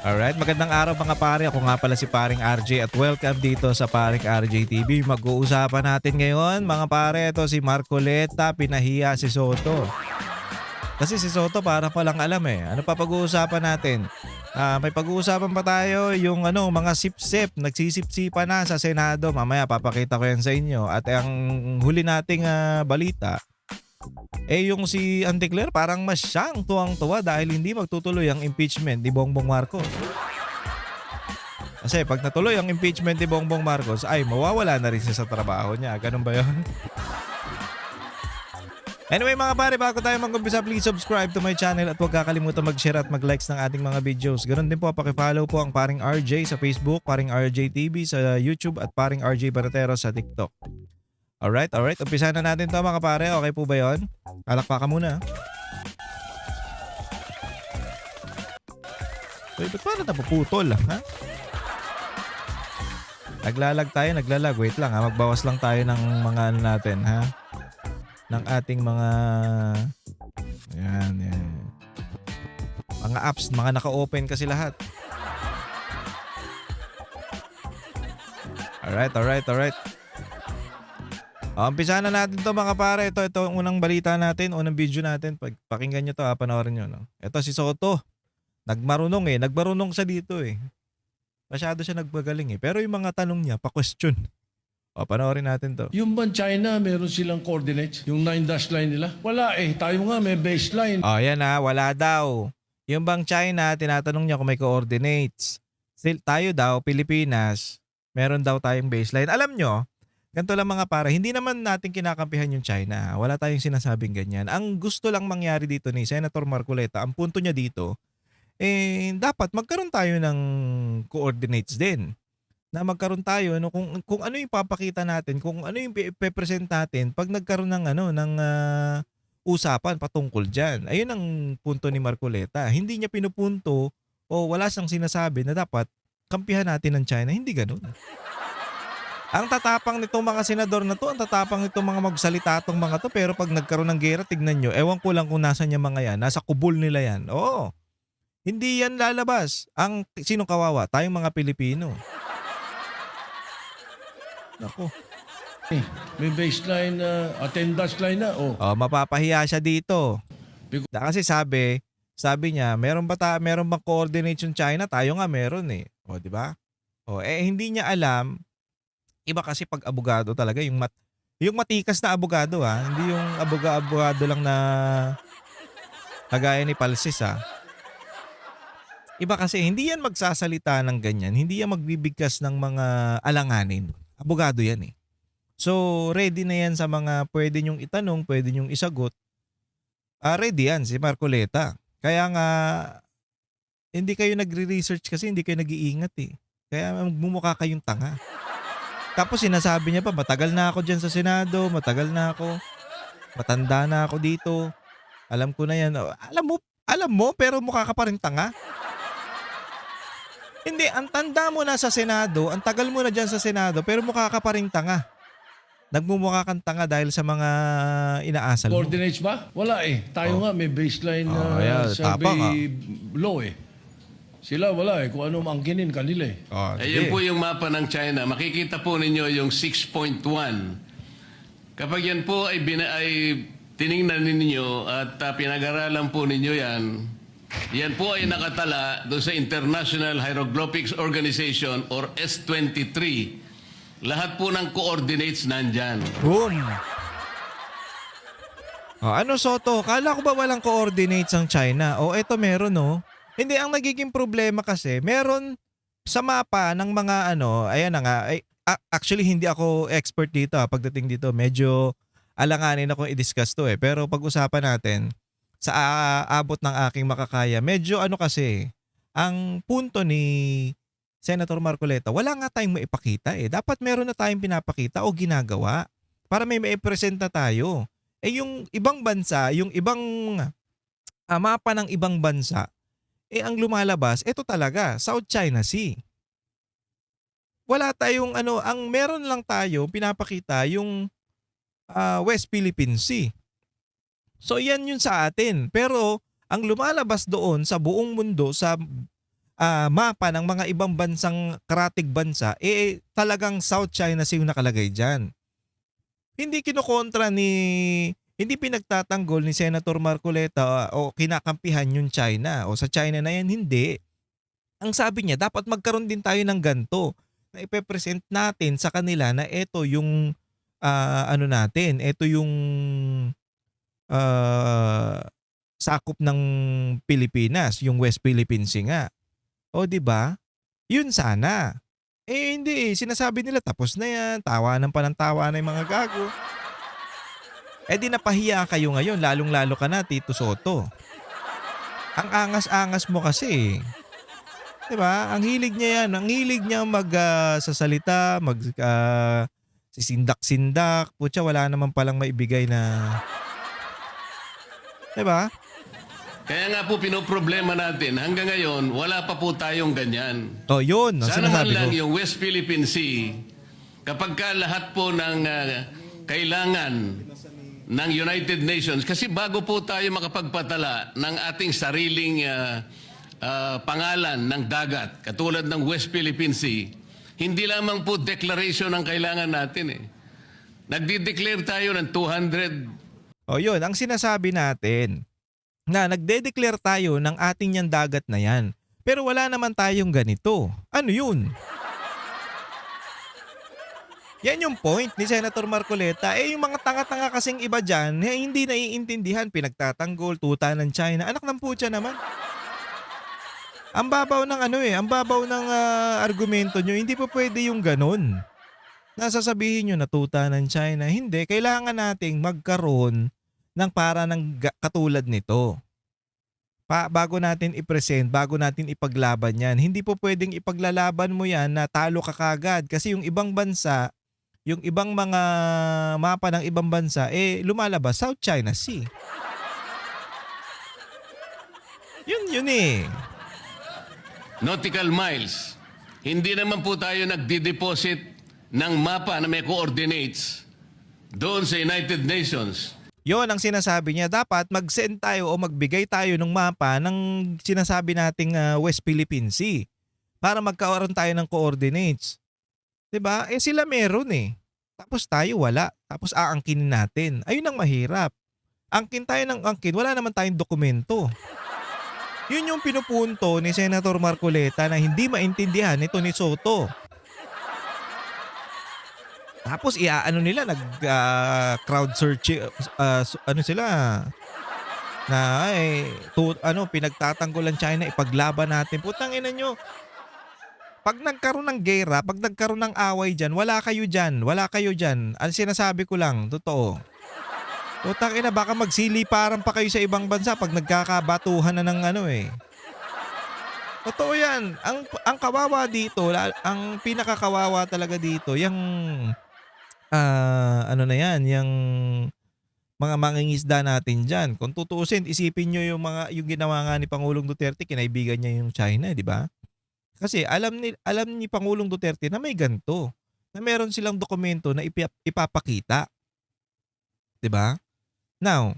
Alright, magandang araw mga pare. Ako nga pala si Paring RJ at welcome dito sa Paring RJ TV. Mag-uusapan natin ngayon mga pare, ito si Marcoleta, pinahiya si Soto. Kasi si Soto parang walang alam eh. Ano pa pag-uusapan natin? May pag-uusapan pa tayo yung mga sip-sip, nagsisip-sipa na sa Senado. Mamaya papakita ko yan sa inyo. At ang huli nating balita, yung si Anticler parang masyang tuwang-tuwa dahil hindi magtutuloy ang impeachment ni Bongbong Marcos. Kasi pag natuloy ang impeachment ni Bongbong Marcos ay mawawala na rin siya sa trabaho niya. Ganun ba yun? Anyway mga pare, bago tayo mag-umpisa, please subscribe to my channel at huwag kakalimutan mag-share at mag-likes ng ating mga videos. Ganun din po, pakifollow po ang Paring RJ sa Facebook, Paring RJ TV sa YouTube at Paring RJ Baratero sa TikTok. Alright. Umpisa na natin to mga pare. Okay po ba yun? Palakpakan muna. Uy, ba't parang napuputol? Ha? Naglalag. Wait lang ha. Magbawas lang tayo ng mga natin ha. Ng ating mga yan. Mga apps, mga naka-open kasi lahat. Alright. Umpisa na natin to mga pare. Ito ang unang balita natin, unang video natin. Pakinggan nyo to ha, panoorin nyo. No? Ito si Soto. Nagmarunong siya dito eh. Masyado siya nagmagaling eh. Pero yung mga tanong niya, pa-question. Panoorin natin to. Yung bang China, meron silang coordinates? Yung 9 dash line nila? Wala eh. Tayo nga may baseline. Yan ha, wala daw. Yung bang China, tinatanong niya kung may coordinates. Still, tayo daw, Pilipinas, meron daw tayong baseline. Alam nyo, ganito lang mga para, hindi naman natin kinakampihan yung China. Wala tayong sinasabing ganyan. Ang gusto lang mangyari dito ni Senator Marcoleta, ang punto niya dito, dapat magkaroon tayo ng coordinates din. Na magkaroon tayo kung ano yung papakita natin, kung ano yung i-present natin pag nagkaroon ng usapan patungkol diyan. Ayun ang punto ni Marcoleta. Hindi niya pinupunto o wala siyang sinasabi na dapat kampihan natin ng China. Hindi ganoon. Ang tatapang nitong mga senador na to, ang tatapang nitong mga magsalita tong mga to, pero pag nagkaroon ng gera, tignan nyo, ewan ko lang kung nasan yung mga yan, nasa kubol nila yan. Oo. Hindi yan lalabas. Sinong kawawa? Tayong mga Pilipino. Ako. May baseline, 10 dash line na. Mapapahiya siya dito. Kasi sabi niya, meron bang coordinate yung China? Tayo nga meron eh. Di ba? Hindi niya alam. Iba kasi pag abogado talaga, yung matikas na abogado ha. Hindi yung abogado lang na kagaya ni Palsis ha. Iba kasi, hindi yan magsasalita ng ganyan. Hindi yan magbibigkas ng mga alanganin. Abogado yan eh. So, ready na yan sa mga pwede nyong itanong, pwede nyong isagot. Ready yan si Marcoleta. Kaya nga, hindi kayo nagre-research kasi hindi kayo nag-iingat eh. Kaya magmumukha kayong tanga. Tapos sinasabi niya pa, matagal na ako dyan sa Senado, matagal na ako, matanda na ako dito. Alam ko na yan. Alam mo, pero mukha ka pa rin tanga. Hindi, ang tanda mo na sa Senado, ang tagal mo na dyan sa Senado, pero mukha ka pa rin tanga. Nagmumukha kang tanga dahil sa mga inaasal mo. Coordinates ba? Wala eh. Tayo nga may baseline tapang, law eh. Sila wala eh. Kung ano maangkinin kanila eh. Ayun po yung mapa ng China. Makikita po ninyo yung 6.1. Kapag yan po ay tiningnan ninyo at pinag-aralan po ninyo yan, yan po ay nakatala doon sa International Hieroglyphics Organization or S23. Lahat po ng coordinates nandyan. Boom! Ano Soto? Kala ko ba walang coordinates ang China? Eto meron Hindi, ang nagiging problema kasi, meron sa mapa ng mga ayan na nga, actually hindi ako expert dito pagdating dito. Medyo alanganin akong i-discuss to Pero pag-usapan natin, sa abot ng aking makakaya, medyo kasi, ang punto ni Senator Marcoleta, wala nga tayong maipakita Dapat meron na tayong pinapakita o ginagawa para may maipresent na tayo. Yung ibang bansa, yung ibang mapa ng ibang bansa, ang lumalabas, ito talaga, South China Sea. Wala tayong ang meron lang tayo pinapakita yung West Philippine Sea. So yan yun sa atin. Pero ang lumalabas doon sa buong mundo, sa mapa ng mga ibang bansang karatig bansa, talagang South China Sea yung nakalagay diyan. Hindi pinagtatanggol ni Senator Marcoleta o kinakampihan yung China o sa China na yan, hindi. Ang sabi niya, dapat magkaroon din tayo ng ganto na ipepresent natin sa kanila na ito yung ano natin, ito yung sakop ng Pilipinas, yung West Philippine Sea nga. O 'di ba? Yun sana. Hindi, sinasabi nila tapos na yan, tawanan pa ng tawanan yung mga gago. Di napahiya kayo ngayon, lalong-lalo ka na, Tito Soto. Ang angas-angas mo kasi. 'Di ba? Ang hilig niya yan. Ang hilig niya sasalita, sisindak-sindak. Putya, wala naman palang maibigay na. 'Di ba? Kaya nga po pinoproblema natin, hanggang ngayon, wala pa po tayong ganyan. O yun, ang Sana man sinasabi ko. lang yung West Philippine Sea, kapag ka lahat po ng kailangan ng United Nations, kasi bago po tayo makapagpatala ng ating sariling pangalan ng dagat, katulad ng West Philippine Sea, hindi lamang po declaration ang kailangan natin eh. Nagdi-declare tayo ng 200. O yun, ang sinasabi natin na nagde-declare tayo ng ating yan dagat na yan. Pero wala naman tayong ganito. Ano yun? Yan yung point ni Senator Marcoleta. Yung mga tanga-tanga kasing iba dyan, hindi naiintindihan, pinagtatanggol, tuta ng China. Anak ng putya naman. Ang babaw ng ang babaw ng argumento nyo, hindi pa pwede yung ganun. Nasasabihin nyo na tuta ng China. Hindi, kailangan nating magkaroon ng para ng katulad nito. Bago natin i-present, bago natin ipaglaban yan. Hindi po pwedeng ipaglalaban mo yan na talo ka kagad. Kasi yung ibang bansa, yung ibang mga mapa ng ibang bansa, lumalabas South China Sea. Yun eh. Nautical miles. Hindi naman po tayo nagdi-deposit ng mapa na may coordinates doon sa United Nations. Yon ang sinasabi niya. Dapat mag-send tayo o magbigay tayo ng mapa ng sinasabi nating West Philippine Sea para magkaroon tayo ng coordinates. 'Di ba? Sila meron eh. Tapos tayo wala. Tapos aangkinin natin. Ayun ang mahirap. Angkin tayo ng angkin. Wala naman tayong dokumento. Yun yung pinupunto ni Senator Marcoleta na hindi maintindihan nito ni Soto. Tapos nila crowd search sila na pinagtatanggol ang China, ipaglaban natin. Putang ina nyo. Pag nagkaroon ng gera, pag nagkaroon ng away diyan, wala kayo diyan. Ang sinasabi ko lang, totoo. Putang ina, baka magsiliparan pa kayo sa ibang bansa pag nagkakabatuhan na ng Totoo yan. Ang kawawa dito, ang pinakakawawa talaga dito, yung yung mga mangingisda natin dyan. Kung tutuusin, isipin nyo yung ginawa nga ni Pangulong Duterte, kinaibigan niya yung China, di ba? Kasi alam ni Pangulong Duterte na may ganito, na meron silang dokumento na ipapakita. Di ba? Now,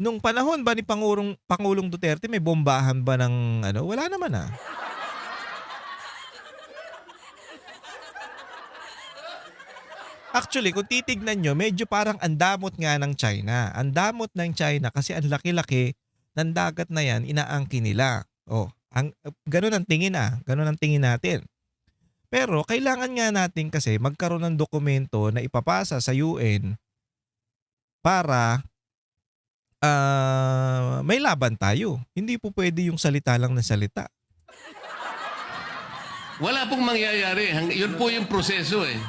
nung panahon ba ni Pangulong Duterte, may bombahan ba ng Wala naman ah. Actually, kung titignan nyo, medyo parang andamot nga ng China. Andamot ng China kasi ang laki-laki ng dagat na yan, inaangkin nila. Ganun ang tingin Ganun ang tingin natin. Pero kailangan nga natin kasi magkaroon ng dokumento na ipapasa sa UN para may laban tayo. Hindi po pwede yung salita lang na salita. Wala pong mangyayari. Yun po yung proseso eh.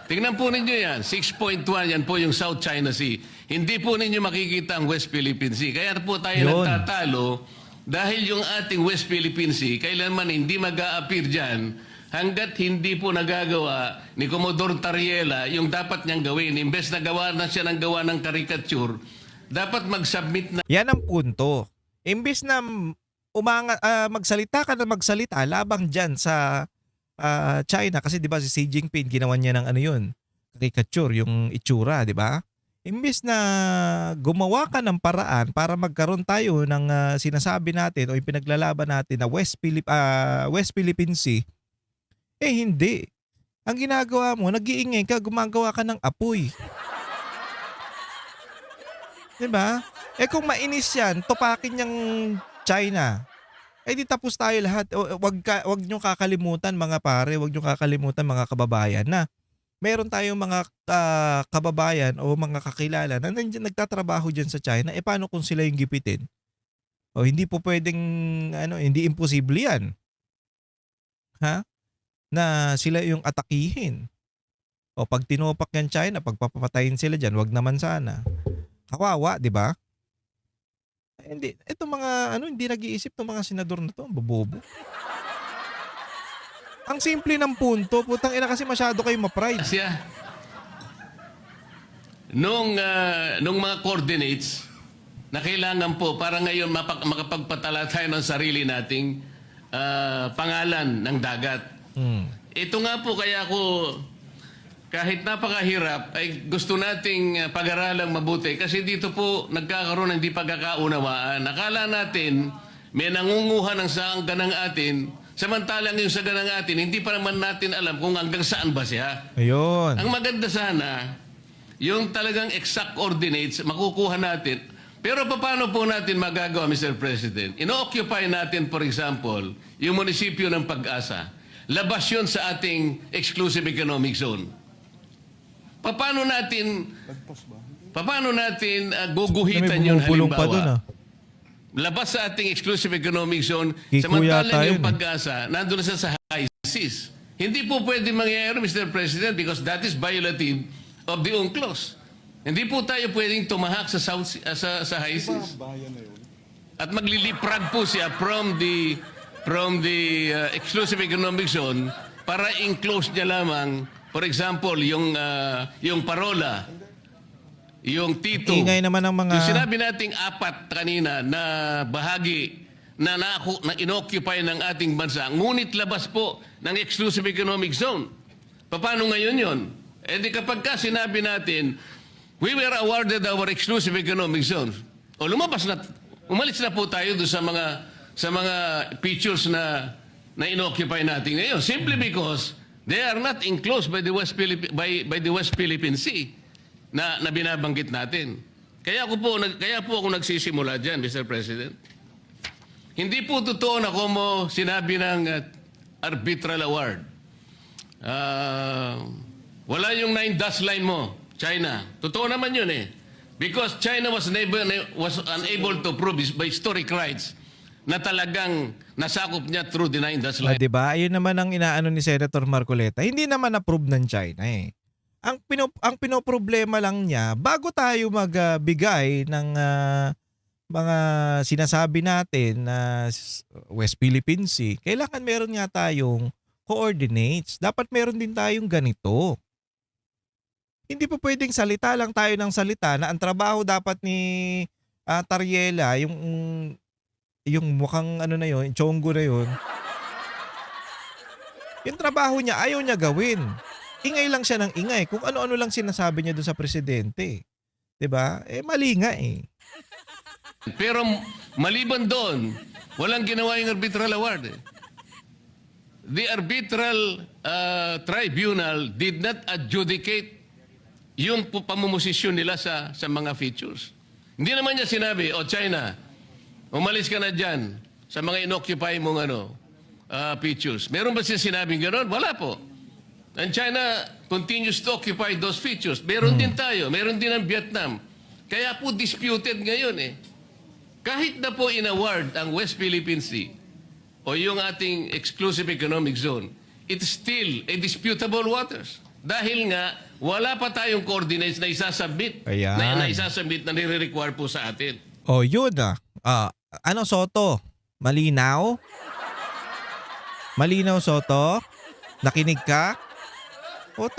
Tingnan po ninyo yan. 6.1, yan po yung South China Sea. Hindi po ninyo makikita ang West Philippine Sea. Kaya po tayo Yun. nagtatalo dahil yung ating West Philippine Sea, kailanman hindi mag-a-appear dyan hanggat hindi po nagagawa ni Commodore Tariela yung dapat niyang gawin. Imbes na gawa na siya ng gawa ng caricature, dapat mag-submit na. Yan ang punto. Imbis na magsalita ka na magsalita labang dyan sa China, kasi 'di ba si Xi Jinping ginawa niya ng yun, caricature, yung itsura, 'di ba? Imbes na gumawa ka ng paraan para magkaroon tayo ng sinasabi natin o yung pinaglalaban natin na West Philippine Sea, hindi. Ang ginagawa mo, nag-iingay ka, gumagawa ka ng apoy. 'Di ba? Kung mainis yan, tupakin yung China. Di tapos tayo lahat. Wag niyo kakalimutan mga pare, wag niyo kakalimutan mga kababayan na meron tayong mga kababayan o mga kakilala na nagtatrabaho diyan sa China. Paano kung sila yung gipitin? Hindi po pwedeng hindi imposible 'yan. Ha? Na sila yung atakihin. Pag tinopak yan China, pagpapatayin sila diyan, wag naman sana. Kawawa, 'di ba? Hindi. Itong mga hindi nag-iisip 'tong mga senador na 'to, ang bobobo. Ang simple ng punto, putang ina kasi masyado kayong ma-pride. Siya, nung mga coordinates na kailangan po para ngayon makapagpatala tayo ng sarili nating pangalan ng dagat. Ito nga po kaya ako kahit napakahirap ay gusto nating pag-aralang mabuti kasi dito po nagkakaroon ng hindi pagkakaunawaan. Akala natin may nangunguha ng saanggan ng atin, samantalang yung saga ng atin, hindi pa naman natin alam kung hanggang saan ba siya. Ayun. Ang maganda sana, yung talagang exact coordinates, makukuha natin. Pero paano po natin magagawa, Mr. President? Ino-occupy natin, for example, yung munisipyo ng Pag-asa. Labas yun sa ating exclusive economic zone. Paano natin guguhitan May yun bumubulong pa dun, halimbawa? Labas sa ating exclusive economic zone, Kiko yata samantalang yun, yung Pag-asa, nandun na sa high seas. Hindi po pwede mangyayari, Mr. President, because that is violative of the UNCLOS. Hindi po tayo pwedeng tumahak sa high seas. At magliliprag po siya from the exclusive economic zone para enclose niya lamang, for example, yung Parola, yung Tito. Ingay naman ng mga... Yung sinabi nating apat kanina na bahagi na inoccupy ng ating bansa, ngunit labas po ng exclusive economic zone. Paano ngayon yon? Di kapag ka sinabi natin, we were awarded our exclusive economic zone, umalis na po tayo doon sa mga features na inoccupy natin ngayon. Simply because they are not enclosed by the West Philippine Sea na binabanggit natin. Kaya po ako nagsisimula diyan, Mr. President. Hindi po totoo na como sinabi ng arbitral award. Wala yung 9 dash line mo, China. Totoo naman yun eh. Because China was unable to prove by historic rights na talagang nasakop niya through the 9 dash line. Diba? Ayun naman ang inaano ni Senator Marcoleta. Hindi naman approve ng China eh. Ang pinoproblema lang niya, bago tayo magbigay ng mga sinasabi natin na West Philippine Sea, kailangan meron nga tayong coordinates. Dapat meron din tayong ganito. Hindi pa pwedeng salita lang tayo ng salita na ang trabaho dapat ni Tariela, yung mukhang na yun, chonggo na yun. Yung trabaho niya, ayaw niya gawin. Ingay lang siya ng ingay. Kung ano-ano lang sinasabi niya doon sa presidente. 'Di ba? Mali nga eh. Pero maliban doon, walang ginawa yung arbitral award. The arbitral tribunal did not adjudicate yung pamumosisyon nila sa mga features. Hindi naman niya sinabi, China, umalis ka na dyan sa mga inoccupy mong features. Meron ba siya sinabing gano'n? Wala po. And China continues to occupy those features. Meron din tayo. Meron din ang Vietnam. Kaya po disputed ngayon eh. Kahit na po in-award ang West Philippine Sea o yung ating exclusive economic zone, it's still a disputable waters. Dahil nga, wala pa tayong coordinates na isasubmit. Ayan. Na isasubmit na nire-require po sa atin. Yun Soto? Malinaw? Malinaw, Soto? Nakinig ka?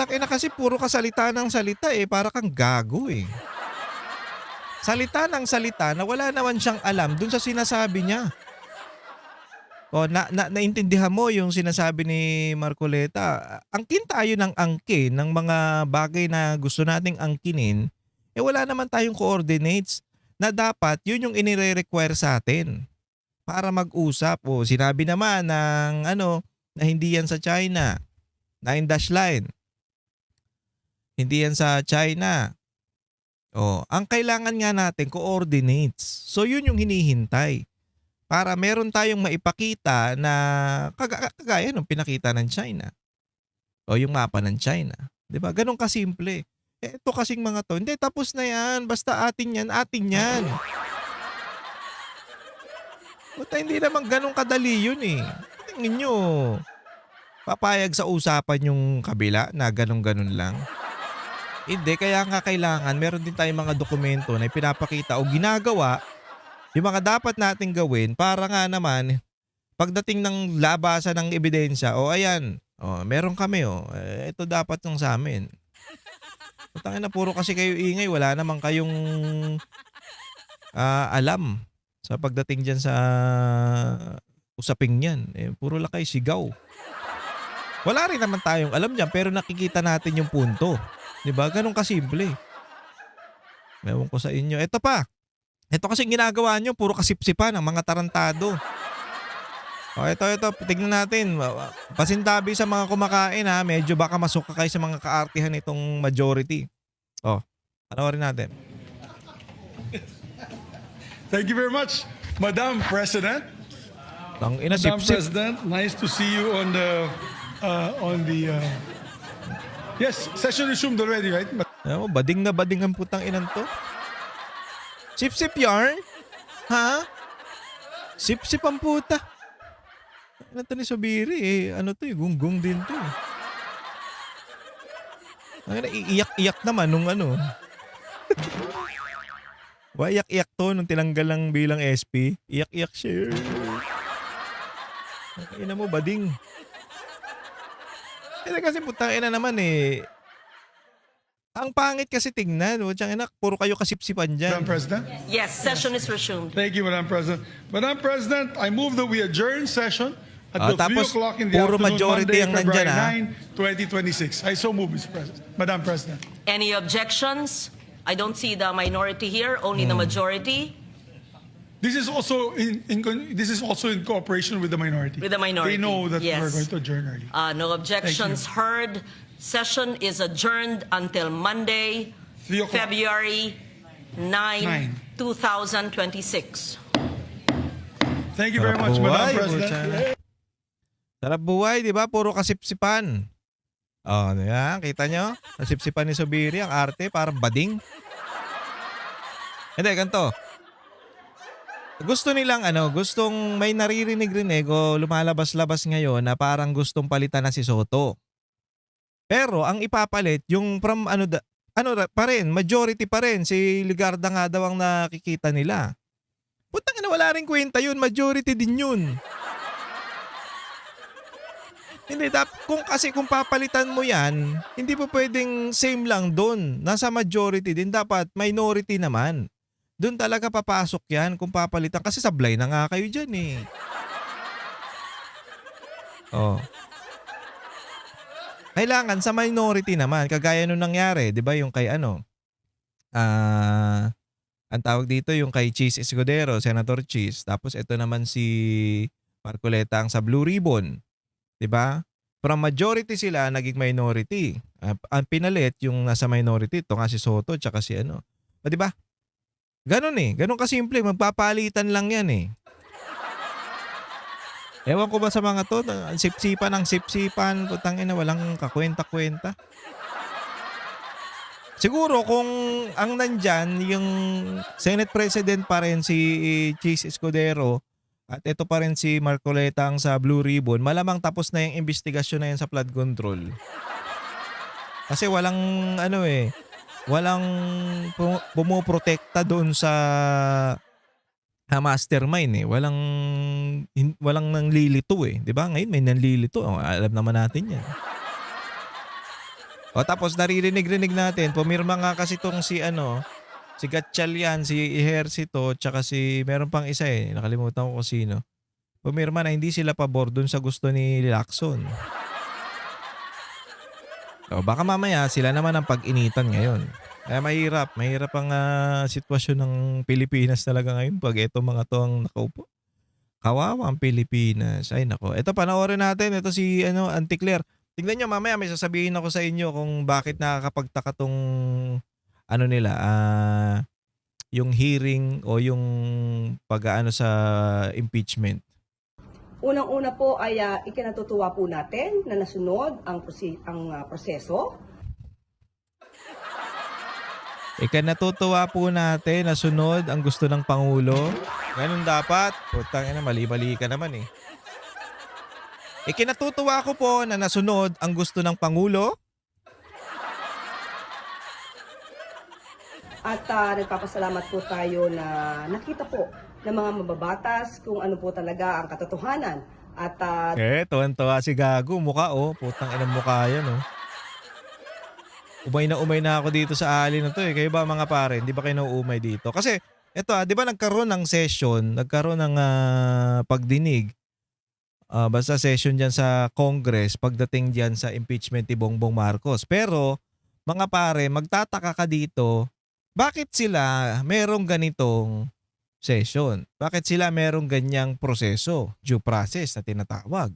Ina kasi puro ka salita ng salita eh. Para kang gago eh. Salita ng salita na wala naman siyang alam dun sa sinasabi niya. Naintindihan mo yung sinasabi ni Marcoleta. Angkin tayo ng angkin ng mga bagay na gusto nating angkinin. wala naman tayong coordinates na dapat yun yung inire-require sa atin para mag-usap. O sinabi naman ng na hindi yan sa China. 9 dash line. Hindi yan sa China. Ang kailangan nga natin coordinates. So yun yung hinihintay. Para meron tayong maipakita na kagaya nung pinakita ng China. O yung mapa ng China. 'Di ba? Ganun kasimple. Ito kasing mga to, hindi tapos na yan. Basta atin yan, atin yan. Buta hindi naman ganun kadali yun eh. Tingin nyo, papayag sa usapan yung kabila na ganun-ganun lang. Hindi, kaya nga kailangan meron din tayong mga dokumento na pinapakita o ginagawa yung mga dapat nating gawin para nga naman pagdating ng labasan ng ebidensya, ayan, meron kami ito dapat yung sa amin. Putangin na puro kasi kayo ingay, wala naman kayong alam sa pagdating dyan sa usaping yan. Puro lang kayo sigaw. Wala rin naman tayong alam dyan pero nakikita natin yung punto. Diba? Ganun kasimple. Ewan ko sa inyo. Ito pa. Ito kasi ginagawa nyo, puro kasipsipan ng mga tarantado. Ito. Tignan natin. Pasintabi sa mga kumakain ha. Medyo baka masuka kayo sa mga kaartihan itong majority. Panoorin natin. Thank you very much, Madam President. Tangina, Madam sip-sip. President, nice to see you on the yes, session resumed already, right? Alam mo, bading na bading ang putang inan to. Sip-sip yarn? Ha? Sip-sip ang puta. Ano to ni Subiri Ano to gunggong din to iiyak-iyak naman nung Iyak-iyak to nung tinanggal lang bilang SP. Iyak-iyak siya. Ina mo, bading. Kasi putang ina naman Ang pangit kasi tingnan. Puro kayo kasipsipan dyan. Madam President. Yes, session is resumed. Thank you, Madam President. Madam President, I move that we adjourn session until 3 tapos o'clock in the puro afternoon, majority Monday, ang nandyan, February 9, 2026. I so move, Mr. President. Madam President. Any objections? I don't see the minority here, only the majority. This is also in cooperation with the minority. With the minority, They know that yes. we're going to adjourn early. No objections heard. Session is adjourned until Monday, 3 o'clock. February 9, 2026. Thank you very much, Madam President. Sarap buhay, di ba? Puro kasipsipan. Yan, kita nyo? Kasipsipan ni Subiri, ang arte, parang bading. Hindi, ganito. Gusto nilang gustong may naririnig-rinig o lumalabas-labas ngayon na parang gustong palitan na si Soto. Pero ang ipapalit, yung from pa rin, majority pa rin. Si Ligarda nga daw ang nakikita nila. Putang ina, wala rin kwenta yun. Majority din yun. Hindi, kung papalitan mo yan, hindi po pwedeng same lang doon. Nasa majority din, dapat minority naman. Doon talaga papasok yan kung papalitan. Kasi sablay na nga kayo dyan Kailangan sa minority naman. Kagaya nung nangyari, di ba yung kay ang tawag dito yung kay Cheese Escudero, Senator Cheese. Tapos ito naman si Marcoleta ang sa Blue Ribbon. Diba? From majority sila, naging minority. Ang pinalit yung nasa minority, ito nga si Soto, tsaka si diba? Ganon ganon kasimple, magpapalitan lang yan Ewan ko ba sa mga to, sipsipan ng sipsipan, putang ina, walang kakwenta-kwenta. Siguro kung ang nandyan, yung Senate President pa rin si Cheese Escudero, at ito pa rin si Marcoleta ang sa Blue Ribbon, malamang tapos na yung investigasyon na yan sa flood control. Kasi walang walang pumoprotekta doon sa mastermind Walang nanglilito 'di ba? Ngayon may nanlilito. Alam naman natin 'yan. Tapos naririnig-rinig natin, pumirma nga kasi tong si Gatchalian, si Ejercito, tsaka meron pang isa nakalimutan ko kung sino. Pumirma na hindi sila pabor dun sa gusto ni Lacson. Baka mamaya sila naman ang pag-initan ngayon. Kaya mahirap ang sitwasyon ng Pilipinas talaga ngayon pag eto mga to ang nakaupo. Kawawa ang Pilipinas. Ay nako. Ito panoorin natin. Ito si Auntie Claire. Tingnan nyo mamaya may sasabihin ako sa inyo kung bakit nakakapagtaka tong nila yung hearing o yung pag-aano sa impeachment. Unang-una po ay ikinatutuwa po natin na nasunod ang proseso. Natutuwa po natin na sunod ang gusto ng Pangulo. Ganun dapat. Putang ina, mali-mali ka naman eh. Ikinatutuwa ko po na nasunod ang gusto ng Pangulo. At nagpapasalamat po tayo na nakita po ng mga mababatas kung ano po talaga ang katotohanan. At Tuwan-tuwa si Gago. Mukha Putang ina mukha yan Umay na ako dito sa ali na to eh. Kayo ba mga pare? Hindi ba kayo nauumay dito? Kasi eto di ba nagkaroon ng session, nagkaroon ng pagdinig. Basta session dyan sa Congress pagdating dyan sa impeachment ni Bongbong Marcos. Pero mga pare, magtataka ka dito, bakit sila merong ganitong session? Bakit sila merong ganyang proseso, due process na tinatawag?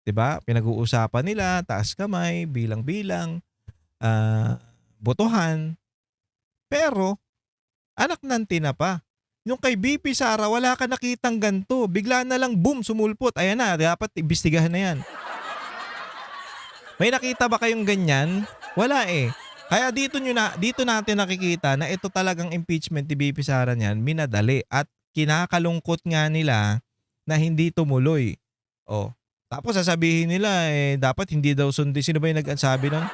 'Di ba? Pinag-uusapan nila, taas kamay, bilang-bilang, botohan. Pero anak ng tinapa. Yung kay BP Sara, wala ka nakitang ganto. Bigla na lang boom, sumulpot. Ayan na, dapat imbestigahan na yan. May nakita ba kayong ganyan? Wala eh. Kaya dito natin nakikita na ito talagang impeachment ni BP Sara niyan, minadali at kinakalungkot nga nila na hindi tumuloy. Tapos sasabihin nila dapat hindi daw sundin. Sino ba yung nagsabi nun?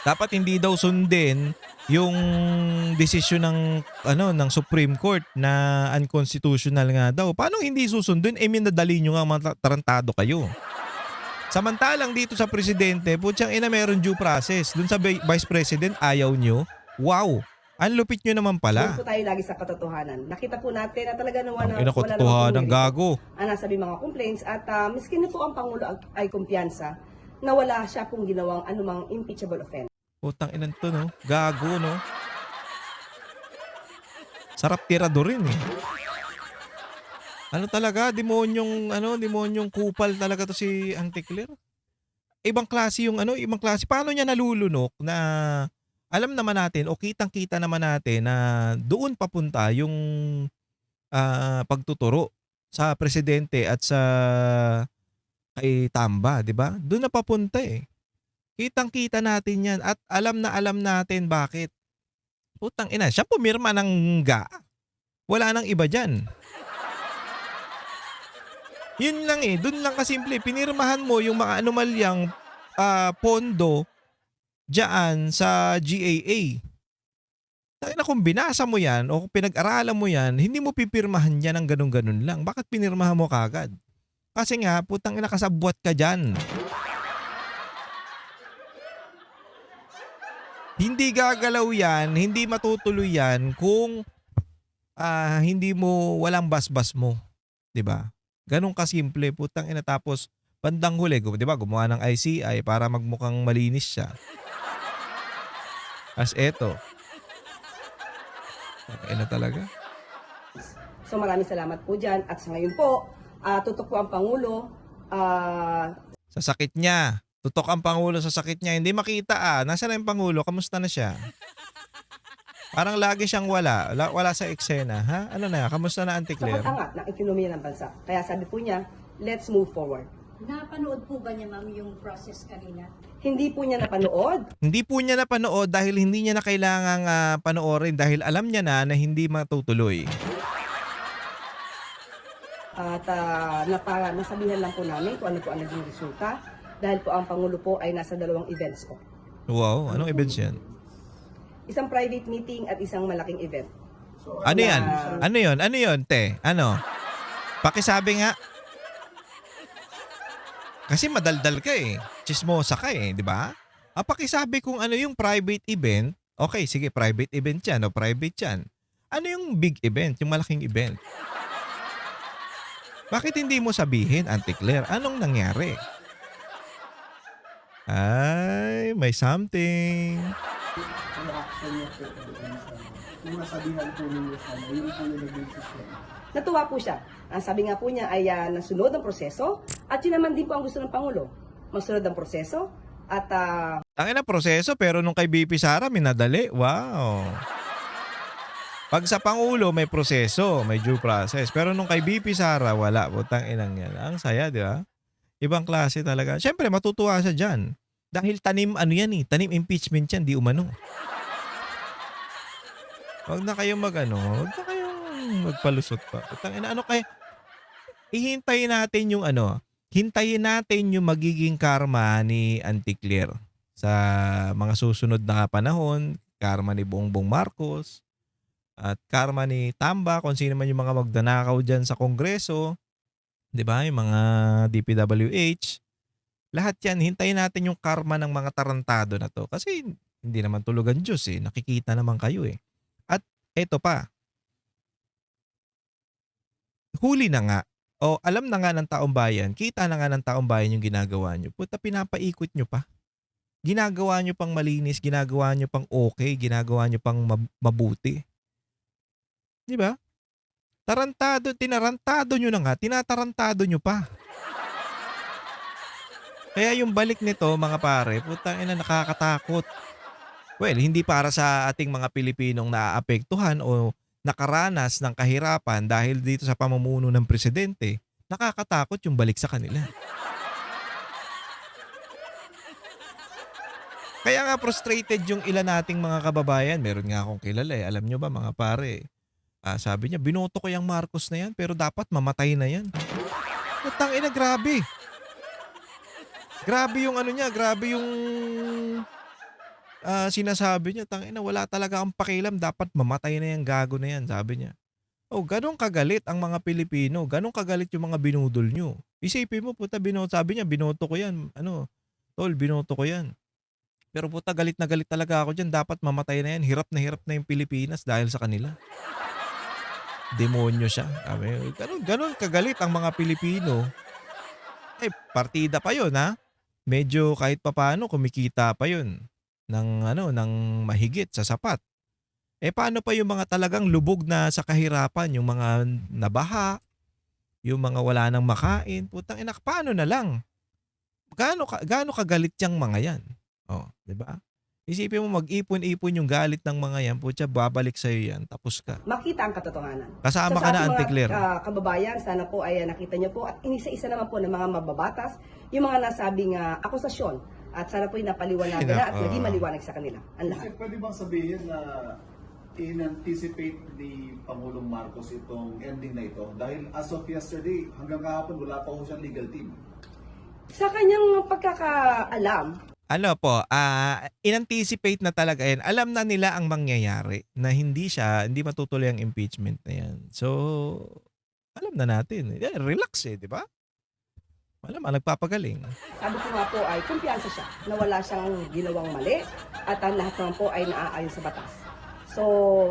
Dapat hindi daw sundin yung desisyon ng Supreme Court na unconstitutional nga daw. Paano hindi susundin? Minadali nyo nga, mga tarantado kayo. Samantalang dito sa presidente, putyang ina meron due process. Dun sa vice president, ayaw nyo. Wow! Ang lupit nyo naman pala. doon po tayo lagi sa katotohanan. Nakita po natin na talaga wala Katotohanan, gago. Ang nasabi mga complaints at miskin na po ang Pangulo ay kumpiyansa na wala siya pong ginawang anumang impeachable offense. Putang inan to, no? Gago, no? Sarap tirado rin, eh. Ano talaga? Demonyong kupal talaga to si Auntie Claire. Ibang klase ibang klase. Paano niya nalulunok na alam naman natin o kitang-kita naman natin na doon papunta yung pagtuturo sa presidente at sa kay Tamba, di ba? Doon na papunta eh. Kitang-kita natin yan at alam natin bakit. Putang ina, siya pumirma ng GA. Wala nang iba dyan. Yun lang eh, dun lang kasimple. Pinirmahan mo yung mga anomalyang pondo dyan sa GAA. Na kung binasa mo yan o pinag-aralan mo yan, hindi mo pipirmahan yan ng ganun-ganun lang. Bakit pinirmahan mo kagad? Kasi nga, putang ina, kasabwat ka dyan. Hindi gagalaw yan, hindi matutuloy yan kung hindi mo, walang basbas mo. 'Di ba? Ganun kasimple, putang ina. Tapos bandang huli, 'di ba, gumawa ng ICI para magmukhang malinis siya. As eto. Ina talaga. So maraming salamat po dyan. At sa ngayon po, tutok po ang Pangulo. Sa sakit niya. Tutok ang Pangulo sa sakit niya. Hindi makita Nasaan na yung Pangulo? Kamusta na siya? Parang lagi siyang wala. Wala sa eksena. Ha? Ano na? Kamusta na, Auntie Sa Claire? pag-angat ng ekonomiya ng bansa. Kaya sabi po niya, let's move forward. Napanood po ba niya, ma'am, yung process kanina? Hindi po niya napanood. Hindi po niya napanood dahil hindi niya na kailangang panoorin dahil alam niya na hindi matutuloy. At nasabihan lang po namin kung ano po ang naging resulta. Dahil po ang Pangulo po ay nasa 2 events po. Wow, anong events yan? Isang private meeting at isang malaking event. Ano yan? Ano yun? Ano yun, te? Ano? Pakisabi nga. Kasi madaldal ka eh. Chismosa ka eh, di ba? Pakisabi kung ano yung private event. Okay, sige, private event yan o private yan. Ano yung big event, yung malaking event? Bakit hindi mo sabihin, Auntie Claire, anong nangyari? Ay, may something. reaction niya po yung nasabihan po ninyo sana, yun po yung naging system. Natuwa po siya. Ang sabi nga po niya ay nasunod ang proseso at yun naman din po ang gusto ng Pangulo. Masunod ang proseso at Tangin na proseso pero nung kay BP Sara minadali. Wow. Pag sa Pangulo may proseso, may due process. Pero nung kay BP Sara wala. Putang inang yan. Ang saya, di ba? Ibang klase talaga. Siyempre matutuwa siya dyan. Dahil tanim ano yan eh. Tanim impeachment yan, di umano. Huwag na kayong huwag na kayong magpalusot pa. Putang ina, ano kaya? Ihintayin natin yung hintayin natin yung magiging karma ni Auntie Claire sa mga susunod na panahon, karma ni Bongbong Marcos, at karma ni Tamba, kung sino man yung mga magdanakaw dyan sa Kongreso, di ba, yung mga DPWH, lahat yan, hintayin natin yung karma ng mga tarantado na to. Kasi hindi naman tulugan Diyos eh, nakikita naman kayo eh. At eto pa, huli na nga, o alam na nga ng taong bayan, kita na nga ng taong bayan yung ginagawa nyo. Puta, pinapaikot nyo pa. Ginagawa nyo pang malinis, ginagawa nyo pang okay, ginagawa nyo pang mabuti. Di ba? Tinarantado nyo na nga, tinatarantado nyo pa. Kaya yung balik nito, mga pare, putang ina, nakakatakot. Well, hindi para sa ating mga Pilipinong naaapektuhan o nakaranas ng kahirapan dahil dito sa pamumuno ng presidente, nakakatakot yung balik sa kanila. Kaya nga frustrated yung ilan nating mga kababayan. Meron nga akong kilala eh. Alam nyo ba mga pare? Sabi niya, binoto ko yung Marcos na yan pero dapat mamatay na yan. Putang ina, grabe. Grabe yung grabe yung sinasabi niya. Tangina, wala talaga akong pakialam. Dapat mamatay na yung gago na yan, sabi niya. Oh, ganun kagalit ang mga Pilipino. Ganun kagalit yung mga binudol nyo. Isipin mo, puta, sabi niya, binoto ko yan. Tol, binoto ko yan. Pero puta, galit na galit talaga ako dyan. Dapat mamatay na yan. Hirap na yung Pilipinas dahil sa kanila. Demonyo siya. Ganun kagalit ang mga Pilipino. Eh, partida pa yun, ha? Medyo kahit papano kumikita pa yun ng mahigit sa sapat. Eh paano pa yung mga talagang lubog na sa kahirapan, yung mga nabaha, yung mga wala nang makain, putang ina, paano na lang? Gaano kagalit yang mga yan? Oh, 'di ba? Isipin mo mag-ipon-ipon yung galit ng mga yan, putya, babalik sa iyo yan, tapos ka. makita ang katotohanan. Kasama So, ka sa na, ating Auntie Claire. mga kababayan, sana po ay nakita nyo po at inisa-isa naman po ng mga mababatas yung mga nasabing akusasyon at sana po ay napaliwanagan na at naging maliwanag sa kanila ang lahat. Kasi pwede bang sabihin na in-anticipate ni Pangulong Marcos itong ending na ito? Dahil as of yesterday, hanggang kahapon, wala pa ho siyang legal team. Sa kanyang pagkakaalam, in-anticipate na talaga yan. Alam na nila ang mangyayari na hindi matutuloy ang impeachment na yan. So, alam na natin. Yeah, relax di ba? Malamang nagpapagaling. sabi ko nga po ay kumpiyansa siya na wala siyang ginawang mali at ang lahat naman po ay naaayon sa batas. So,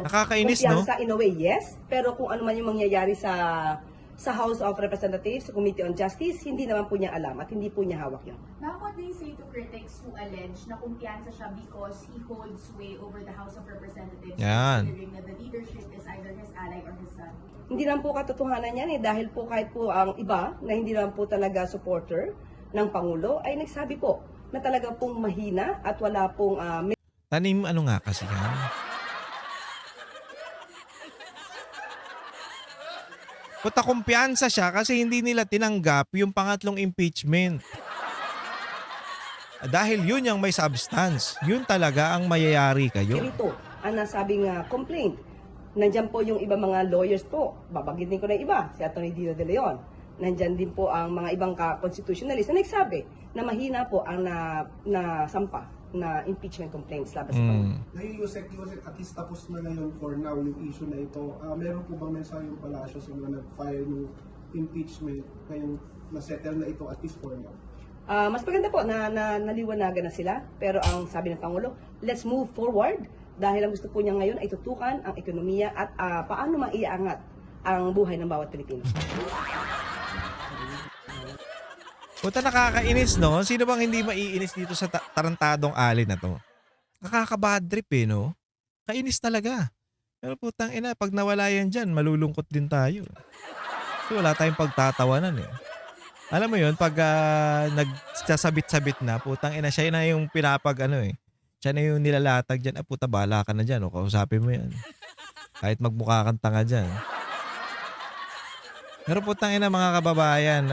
Nakakainis, no? kumpiyansa in a way, yes. Pero kung ano man yung mangyayari sa House of Representatives, sa Committee on Justice, hindi naman po niya alam at hindi po niya hawak yun. Now, what do you say to critics who allege na kumpiyansa siya because he holds sway over the House of Representatives, Yan. considering that the leadership is either his ally or his son? Hindi naman po katotohanan yan dahil po kahit po ang iba na hindi naman po talaga supporter ng Pangulo ay nagsabi po na talaga pong mahina at wala pong Tanim nga kasi yan. Puta, kumpiyansa siya kasi hindi nila tinanggap yung pangatlong impeachment. Dahil yun yung may substance. Yun talaga ang mayayari kayo. Ito ang nasabing complaint. Nandyan po yung iba mga lawyers po. Babanggitin ko na yung iba, si Atty. Dino De Leon. Nandyan din po ang mga ibang constitutionalist na nagsabi na mahina po ang nasampa na impeachment complaints laban sa Pangulo. Yusek, at least tapos na ngayon for now yung issue na ito. Meron po bang mensahe yung palasyo sa mga nag-file ng impeachment ngayong na-settle na ito at least for now? Mas maganda po na naliwanagan na sila. Pero ang sabi ng Pangulo, let's move forward. Dahil ang gusto po niya ngayon ay tutukan ang ekonomiya at paano maiangat ang buhay ng bawat Pilipino. Puta, nakakainis, no? Sino bang hindi maiinis dito sa tarantadong alin na to? Nakaka-bad trip eh, no? Kainis talaga. Pero putang ina, pag nawala yan dyan, malulungkot din tayo. So, wala tayong pagtatawanan eh. Alam mo yun, pag nagsasabit-sabit na, putang ina, siya na yung siya na yung nilalatag dyan. Puta, bahala ka na dyan. O, kausapin mo yan. Kahit magmukha kang tanga dyan. Pero putang ina mga kababayan,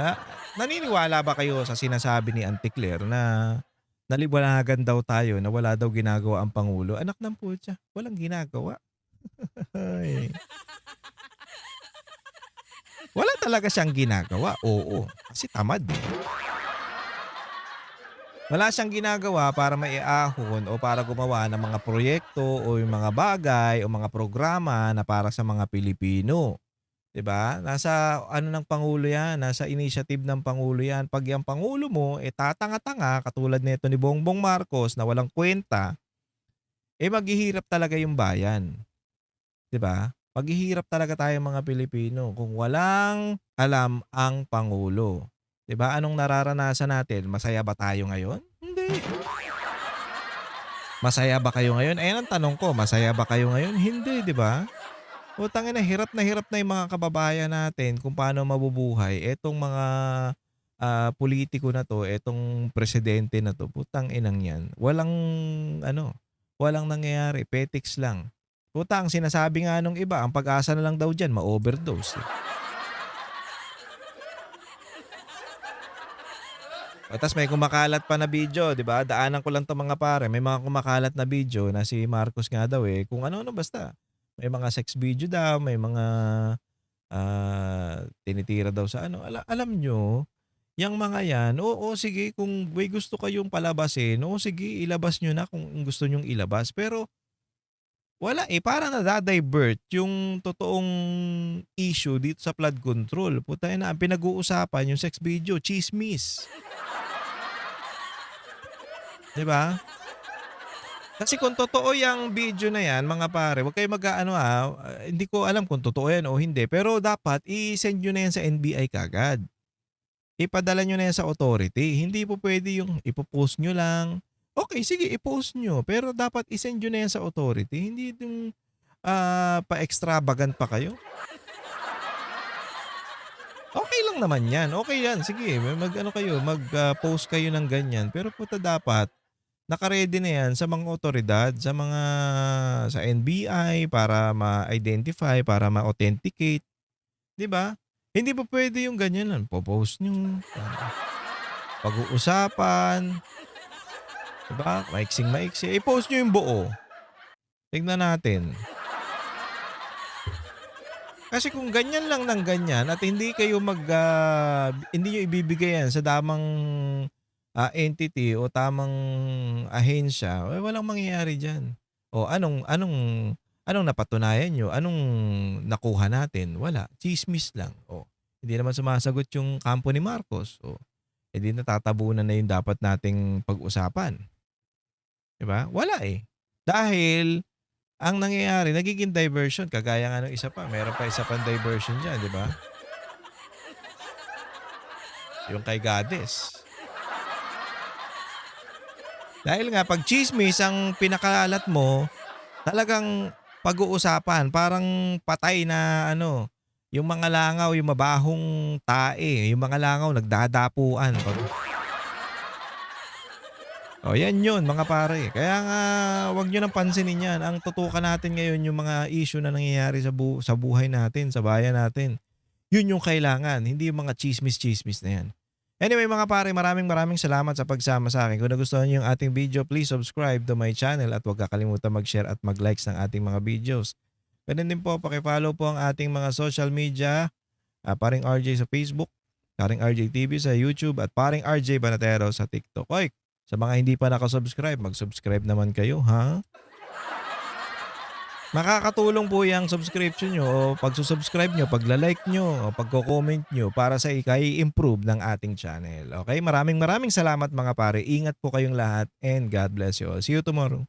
naniniwala ba kayo sa sinasabi ni Auntie Claire na naliwanagan daw tayo na wala daw ginagawa ang Pangulo? Anak ng putya, walang ginagawa. Ay. Wala talaga siyang ginagawa, oo. Kasi tamad eh. Wala siyang ginagawa para maiahon o para gumawa ng mga proyekto o yung mga bagay o mga programa na para sa mga Pilipino. 'Di ba? Nasa ano ng Pangulo 'yan, nasa initiative ng Pangulo 'yan. Pag yung Pangulo mo tatanga-tanga katulad nito ni Bongbong Marcos na walang kwenta, maghihirap talaga yung bayan. 'Di ba? Maghihirap talaga tayong mga Pilipino kung walang alam ang Pangulo. 'Di ba? Anong nararanasan natin? Masaya ba tayo ngayon? Hindi. Masaya ba kayo ngayon? Ayan ang tanong ko, masaya ba kayo ngayon? Hindi, 'di ba? Putang ina, hirap na yung mga kababayan natin kung paano mabubuhay etong mga politiko na to, etong presidente na to. Putang inang yan. Walang nangyayari, petics lang. Putang, sinasabi nga nung iba, ang pag-asa na lang daw dyan, ma-overdose. Tapos may kumakalat pa na video, di ba? Daanan ko lang to mga pare. May mga kumakalat na video na si Marcos nga daw kung ano basta. May mga sex video daw, may mga tinitira daw sa alam nyo, yung mga yan, oo sige, kung may gusto kayong palabasin, oo sige, ilabas nyo na kung gusto nyong ilabas. Pero wala parang nadadivert yung totoong issue dito sa flood control. Puta na, ang pinag-uusapan yung sex video, chismis. Diba? Kasi kung totoo yung video na yan, mga pare, huwag kayo hindi ko alam kung totoo yan o hindi. Pero dapat i-send nyo na yan sa NBI kagad. Ipadala nyo na yan sa authority. Hindi po pwede yung ipopost nyo lang. Okay, sige, i-post nyo. Pero dapat i-send nyo na yan sa authority. Hindi yung pa-extravagant pa kayo. Okay lang naman yan. Okay yan. Sige, mag-post kayo ng ganyan. Pero puta dapat, naka-ready na yan sa mga otoridad, sa NBI para ma-identify, para ma-authenticate. 'Di ba? Hindi pa pwede yung ganyan lang. Po-post nyo. Pag-uusapan. 'Di ba? Maiksing-maiksi. I-post nyo yung buo. Tignan natin. Kasi kung ganyan lang ng ganyan at hindi kayo hindi nyo ibibigay yan sa damang entity o tamang ahensya, walang mangyayari dyan. O anong napatunayan nyo? Anong nakuha natin? Wala. Chismis lang. O, hindi naman sumasagot yung kampo ni Marcos. O, hindi natatabunan na yung dapat nating pag-usapan. Diba? Wala Dahil, ang nangyayari, nagiging diversion. Kagaya nga ng isa pa. Meron pa isa pang diversion dyan, di ba? Yung kay Gades. Dahil nga, pag chismis ang pinakalat mo, talagang pag-uusapan. Parang patay na yung mga langaw, yung mabahong tae. Yung mga langaw, nagdadapuan. O yan yun mga pare. Kaya nga wag nyo nang pansinin yan. Ang tutukan natin ngayon yung mga issue na nangyayari sa buhay natin, sa bayan natin. Yun yung kailangan. Hindi yung mga chismis-chismis na yan. Anyway mga pare, maraming salamat sa pagsama sa akin. Kung nagustuhan nyo yung ating video, please subscribe to my channel at huwag kakalimutan mag-share at mag-likes ng ating mga videos. Ganun din po, pakifollow po ang ating mga social media. Paring RJ sa Facebook, Paring RJ TV sa YouTube at Paring RJ Banatero sa TikTok. Oy! Sa mga hindi pa nakasubscribe, mag-subscribe naman kayo, ha? Makakatulong po yung subscription nyo o pagsusubscribe nyo, pagla-like nyo, o pagko-comment nyo para sa i-improve ng ating channel. Okay? Maraming salamat mga pare. Ingat po kayong lahat and God bless you all. See you tomorrow.